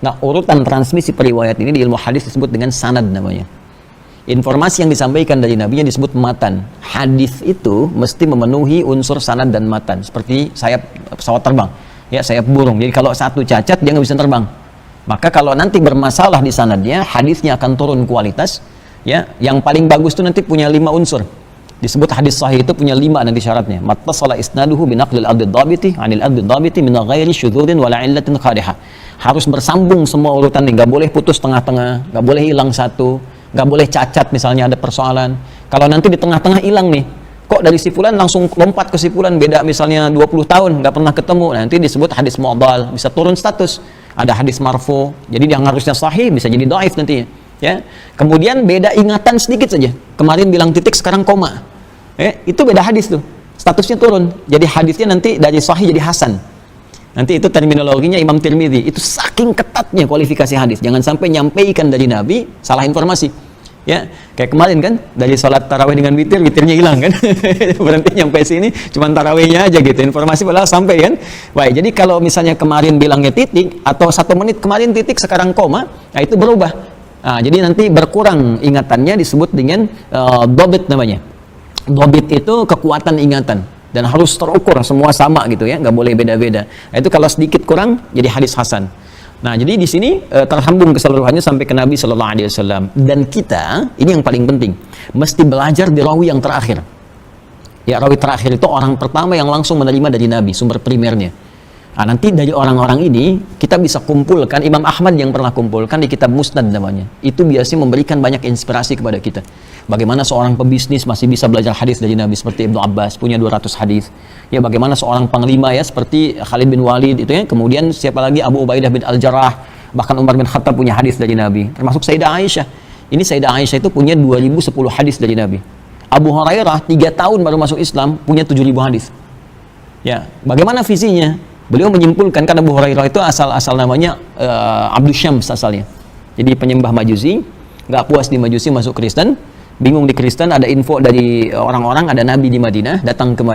Nah, urutan transmisi periwayat ini di ilmu hadis disebut dengan sanad namanya. Informasi yang disampaikan dari nabinya disebut matan. Hadis itu mesti memenuhi unsur sanad dan matan, seperti sayap pesawat terbang, ya, sayap burung. Jadi kalau satu cacat dia nggak bisa terbang. Maka kalau nanti bermasalah di sanadnya, hadisnya akan turun kualitas. Ya, yang paling bagus itu nanti punya 5 unsur. Disebut hadis sahih itu punya 5 nanti syaratnya. Mattasala isnaduhu binaqlil adid dhabiti 'anil adid dhabiti min ghairi syudzudin wala illatin qadihah. Harus bersambung semua urutannya, nggak boleh putus tengah-tengah, nggak boleh hilang satu, nggak boleh cacat misalnya ada persoalan. Kalau nanti di tengah-tengah hilang nih, kok dari si fulan langsung lompat ke si fulan, beda misalnya 20 tahun nggak pernah ketemu, nanti disebut hadis mu'dhal, bisa turun status. Ada hadis marfu, jadi yang harusnya sahih bisa jadi dhaif nantinya, ya. Kemudian beda ingatan sedikit saja, kemarin bilang titik sekarang koma, itu beda hadis tuh, statusnya turun, jadi hadisnya nanti dari sahih jadi hasan. Nanti itu terminologinya Imam Tirmidzi, itu saking ketatnya kualifikasi hadis, jangan sampai nyampaikan dari Nabi salah informasi, ya. Kayak kemarin kan, dari sholat tarawih dengan witir, witirnya hilang kan, berhenti nyampe sini, cuman tarawihnya aja gitu, informasi padahal sampai kan. Baik, jadi kalau misalnya kemarin bilangnya titik, atau 1 menit kemarin titik, sekarang koma, nah itu berubah. Nah, jadi nanti berkurang ingatannya, disebut dengan dhabit namanya. Dhabit itu kekuatan ingatan, dan harus terukur semua sama gitu ya, nggak boleh beda-beda. Nah, itu kalau sedikit kurang jadi hadis hasan. Nah, jadi di sini tersambung keseluruhannya sampai ke Nabi Shallallahu Alaihi Wasallam. Dan kita ini yang paling penting, mesti belajar di rawi yang terakhir. Ya, rawi terakhir itu orang pertama yang langsung menerima dari Nabi, sumber primernya. Nah, nanti dari orang-orang ini kita bisa kumpulkan. Imam Ahmad yang pernah kumpulkan di kitab Musnad namanya. Itu biasanya memberikan banyak inspirasi kepada kita. Bagaimana seorang pebisnis masih bisa belajar hadis dari Nabi, seperti Ibnu Abbas punya 200 hadis. Ya, bagaimana seorang panglima ya seperti Khalid bin Walid itu ya, kemudian siapa lagi, Abu Ubaidah bin Al-Jarrah, bahkan Umar bin Khattab punya hadis dari Nabi. Termasuk Sayyidah Aisyah. Ini Sayyidah Aisyah itu punya 2010 hadis dari Nabi. Abu Hurairah 3 tahun baru masuk Islam punya 7.000 hadis. Ya, bagaimana visinya? Beliau menyimpulkan, karena Abu Hurairah itu asal namanya Abdus Syams asalnya. Jadi penyembah Majusi, nggak puas di Majusi masuk Kristen. Bingung di Kristen, ada info dari orang-orang ada Nabi di Madinah, datang ke Madinah.